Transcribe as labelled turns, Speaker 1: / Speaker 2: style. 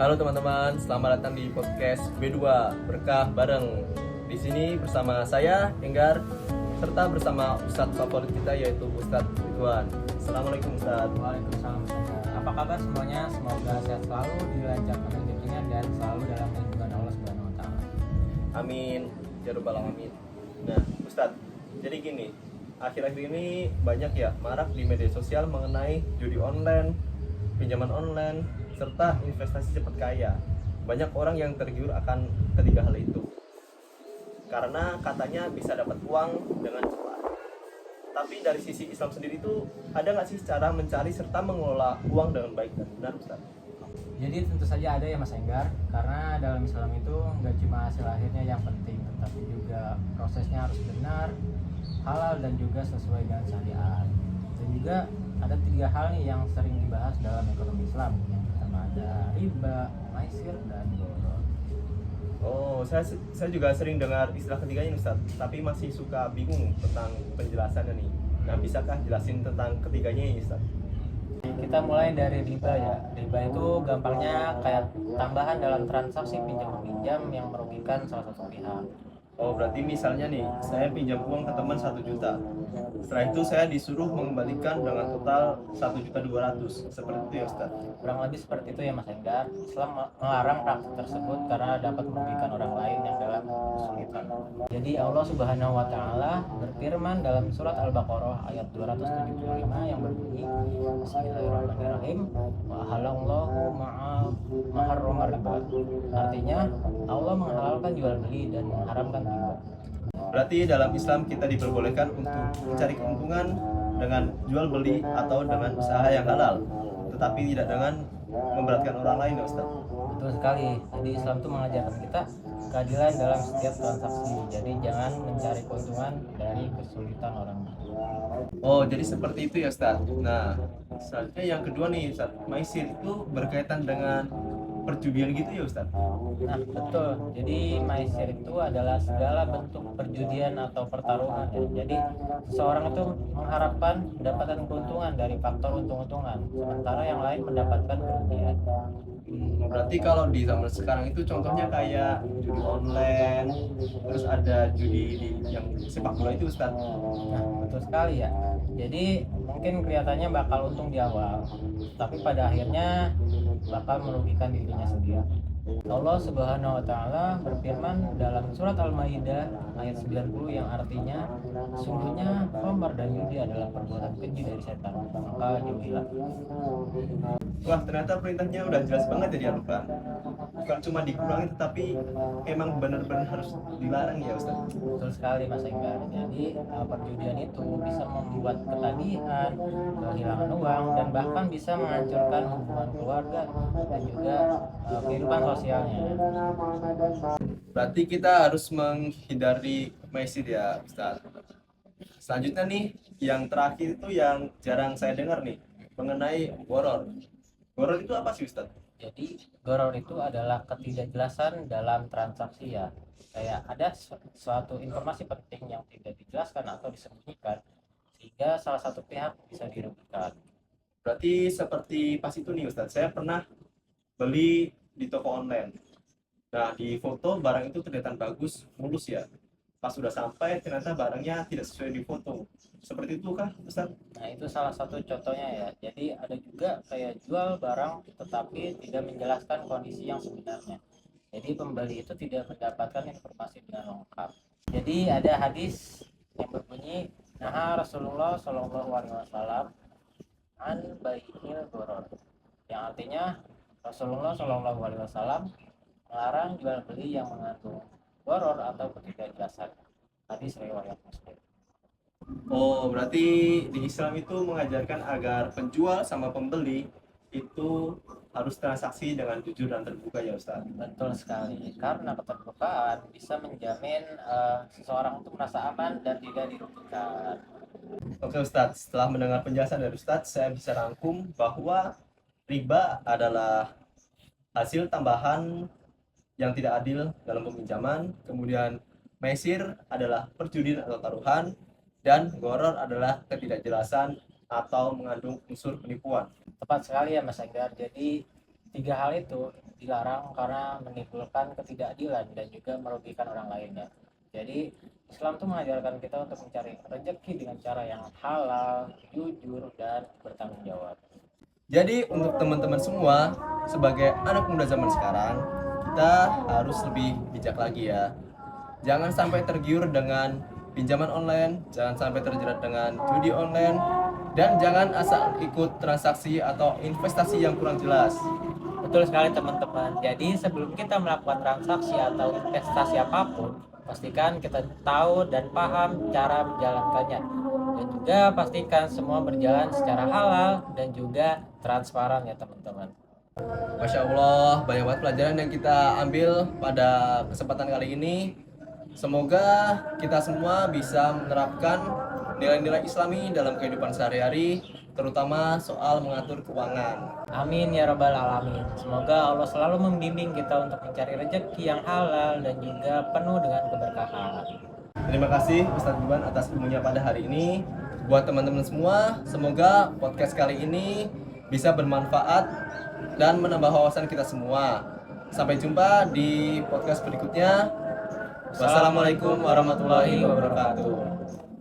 Speaker 1: Halo teman-teman, selamat datang di podcast B2 Berkah Bareng. Di sini bersama saya, Enggar, serta bersama Ustadz favorit kita yaitu Ustadz Ridwan. Assalamualaikum Ustadz.
Speaker 2: Waalaikumsalam. Apa kabar semuanya? Semoga sehat selalu, dilancarkan rezekinya dan selalu dalam lindungan Allah Subhanahu wa taala.
Speaker 1: Amin, ya rabbal alamin. Nah, Ustadz, jadi gini, akhir-akhir ini banyak ya marak di media sosial mengenai judi online, pinjaman online, serta investasi cepat kaya. Banyak orang yang tergiur akan ketiga hal itu karena katanya bisa dapat uang dengan cepat. Tapi dari sisi Islam sendiri itu ada nggak sih cara mencari serta mengelola uang dengan baik dan benar, Ustaz?
Speaker 2: Jadi tentu saja ada ya Mas Enggar, karena dalam Islam itu nggak cuma hasil akhirnya yang penting, tetapi juga prosesnya harus benar, halal dan juga sesuai dengan syariat. Dan juga ada tiga hal nih yang sering dibahas dalam ekonomi Islam. Yang pertama ada riba, maisir, dan gharar.
Speaker 1: Oh, saya juga sering dengar istilah ketiganya, Ustaz, tapi masih suka bingung tentang penjelasannya nih. Nah, bisakah jelasin tentang ketiganya ini, Ustaz?
Speaker 2: Kita mulai dari riba ya. Riba itu gampangnya kayak tambahan dalam transaksi pinjam meminjam yang merugikan salah satu pihak.
Speaker 1: Oh, berarti misalnya nih, saya pinjam uang ke teman 1 juta. Setelah itu saya disuruh mengembalikan dengan total 1.200.000. Seperti itu ya, Ustaz?
Speaker 2: Kurang lebih seperti itu ya Mas Enggar. Islam melarang praktik tersebut karena dapat merugikan orang lain yang dalam kesulitan. Jadi Allah Subhanahu wa taala berfirman dalam surat Al-Baqarah ayat 275 yang berbunyi Bismillahirrahmanirrahim wa halallahu maharrama riba. Artinya Allah menghalalkan jual beli dan mengharamkan riba.
Speaker 1: Berarti dalam Islam kita diperbolehkan untuk mencari keuntungan dengan jual beli atau dengan usaha yang halal, tetapi tidak dengan memberatkan orang lain, ya Ustaz.
Speaker 2: Betul sekali. Jadi Islam itu mengajarkan kita keadilan dalam setiap transaksi. Jadi jangan mencari keuntungan dari kesulitan orang lain.
Speaker 1: Oh, jadi seperti itu ya, Ustaz. Nah, selanjutnya yang kedua nih, Ustaz. Maisir itu berkaitan dengan perjudian gitu ya, Ustaz?
Speaker 2: Nah, betul. Jadi maisir itu adalah segala bentuk perjudian atau pertaruhan ya. Jadi seseorang itu mengharapkan mendapatkan keuntungan dari faktor untung-untungan, sementara yang lain mendapatkan kerugian.
Speaker 1: Berarti kalau di zaman sekarang itu contohnya kayak judi online, terus ada judi yang sepak bola itu, Ustaz.
Speaker 2: Nah, betul sekali ya. Jadi mungkin kelihatannya bakal untung di awal, tapi pada akhirnya bakal merugikan dirinya sendiri. Allah Subhanahu wa taala berfirman dalam surat Al-Maidah ayat 90 yang artinya sungguhnya khamar dan judi adalah perbuatan keji dari setan, maka jauhilah.
Speaker 1: Wah, ternyata perintahnya udah jelas banget ya di Al-Quran. Bukan cuma dikurangi, tetapi emang benar-benar harus dilarang ya, Ustaz.
Speaker 2: Betul sekali Mas Enggar. Jadi perjudian itu bisa membuat ketagihan, kehilangan uang, dan bahkan bisa menghancurkan hubungan keluarga dan juga kehidupan sosialnya.
Speaker 1: Berarti kita harus menghindari maisir ya, Ustaz. Selanjutnya nih, yang terakhir itu yang jarang saya dengar nih, mengenai horor. Horor itu apa sih, Ustaz?
Speaker 2: Jadi gharar itu adalah ketidakjelasan dalam transaksi ya. Kayak ada suatu informasi penting yang tidak dijelaskan atau disembunyikan sehingga salah satu pihak bisa dirugikan.
Speaker 1: Berarti seperti pas itu nih, Ustaz, saya pernah beli di toko online. Nah, di foto barang itu kelihatan bagus, mulus ya. Pas sudah sampai, ternyata barangnya tidak sesuai di foto. Seperti itu kah, Ustaz?
Speaker 2: Nah, itu salah satu contohnya ya. Jadi ada juga kayak jual barang tetapi tidak menjelaskan kondisi yang sebenarnya. Jadi pembeli itu tidak mendapatkan informasi dengan lengkap. Jadi ada hadis yang berbunyi, nah Rasulullah Shallallahu Alaihi Wasallam an bai'il gharar, yang artinya Rasulullah Shallallahu Alaihi Wasallam melarang jual beli yang mengandung gharar atau ketidakjelasan. Hadis riwayat Muslim.
Speaker 1: Oh, berarti di Islam itu mengajarkan agar penjual sama pembeli itu harus transaksi dengan jujur dan terbuka ya, Ustaz.
Speaker 2: Betul sekali, karena keterbukaan bisa menjamin seseorang itu merasa aman dan tidak dirugikan.
Speaker 1: Oke, Ustaz, setelah mendengar penjelasan dari Ustaz, saya bisa rangkum bahwa riba adalah hasil tambahan yang tidak adil dalam peminjaman, kemudian maisir adalah perjudian atau taruhan, dan gharar adalah ketidakjelasan atau mengandung unsur penipuan.
Speaker 2: Tepat sekali ya Mas Enggar. Jadi tiga hal itu dilarang karena menimbulkan ketidakadilan dan juga merugikan orang lainnya. Jadi Islam tuh mengajarkan kita untuk mencari rezeki dengan cara yang halal, jujur, dan bertanggung jawab.
Speaker 1: Jadi untuk teman-teman semua, sebagai anak muda zaman sekarang, kita harus lebih bijak lagi ya. Jangan sampai tergiur dengan pinjaman online, jangan sampai terjerat dengan judi online, dan jangan asal ikut transaksi atau investasi yang kurang jelas.
Speaker 2: Betul sekali teman-teman. Jadi sebelum kita melakukan transaksi atau investasi apapun, pastikan kita tahu dan paham cara menjalankannya. Dan juga pastikan semua berjalan secara halal dan juga transparan ya teman-teman.
Speaker 1: Masya Allah, banyak banget pelajaran yang kita ambil pada kesempatan kali ini. Semoga kita semua bisa menerapkan nilai-nilai Islami dalam kehidupan sehari-hari, terutama soal mengatur keuangan.
Speaker 2: Amin ya rabbal alamin. Semoga Allah selalu membimbing kita untuk mencari rezeki yang halal dan juga penuh dengan keberkahan.
Speaker 1: Terima kasih Ustadz Biban atas ilmunya pada hari ini. Buat teman-teman semua, semoga podcast kali ini bisa bermanfaat dan menambah wawasan kita semua. Sampai jumpa di podcast berikutnya. Wassalamualaikum warahmatullahi wabarakatuh.